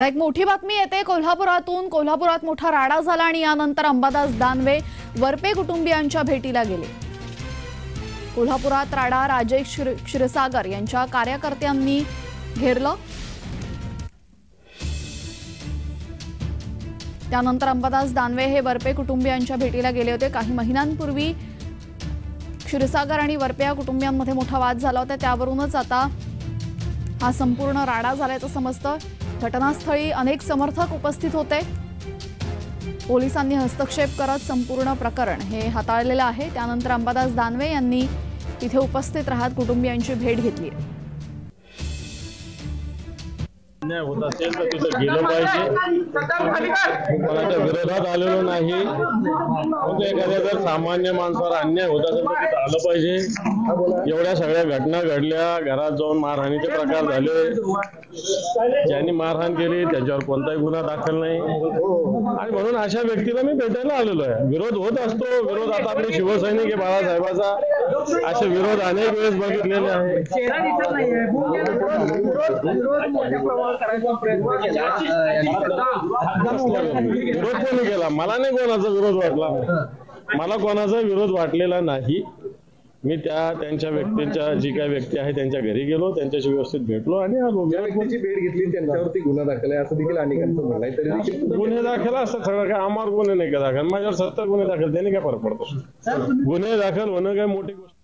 एक मोठी बातमी येते कोल्हापुरातून। कोल्हापुरात मोठा राडा झाला आणि यानंतर अंबादास दानवे वरपे कुटुंबियांच्या भेटीला गेले। कोल्हापुरात राडा राजेश क्षीरसागर यांच्या कार्यकर्त्यांनी घेरलं। त्यानंतर अंबादास दानवे हे वरपे कुटुंबियांच्या भेटीला गेले होते। काही महिन्यांपूर्वी क्षीरसागर आणि वरपे या कुटुंबियांमध्ये मोठा वाद झाला होता, त्यावरूनच आता हा संपूर्ण राडा झाल्याचं समजतं। घटनास्थळी अनेक समर्थक उपस्थित होते। पोलिसांनी हस्तक्षेप करत संपूर्ण प्रकरण हे हाताळलेलं आहे। त्यानंतर अंबादास दानवे यांनी तिथे उपस्थित राहत कुटुंबियांची भेट घेतली। अन्याय होत असेल तर तिथे गेलं पाहिजे, कोणाच्या विरोधात आलेलो नाही। एखाद्या जर सामान्य माणसावर अन्याय होत असेल तर तिथे आलं पाहिजे। एवढ्या सगळ्या घटना घडल्या, घरात जाऊन मारहाणीचे प्रकार झाले, ज्यांनी मारहाण केली त्यांच्यावर कोणताही गुन्हा दाखल नाही आणि म्हणून अशा व्यक्तीला मी भेटायला आलेलो आहे। विरोध होत असतो, विरोध आता आपले शिवसैनिक आहे बाळासाहेबाचा, असे विरोध अनेक वेळेस बघितलेले आहेत। विरोध कोणी केला? मला नाही कोणाचा विरोध वाटला, मला कोणाचा विरोध वाटलेला नाही। मी त्यांच्या व्यक्तींच्या जी काही व्यक्ती आहे त्यांच्या घरी गेलो, त्यांच्याशी व्यवस्थित भेटलो आणि आलो। ज्या व्यक्तीची भेट घेतली त्यांच्यावरती गुन्हा दाखल आहे असं देखील अनेकांचं म्हणणं आहे। तरी गुन्हे दाखल असतात सगळं काय, आम्हाला गुन्हे नाही का दाखल? माझ्यावर 70 गुन्हे दाखल, त्याने काय फरक पडतो? गुन्हे दाखल होणं काय मोठी गोष्ट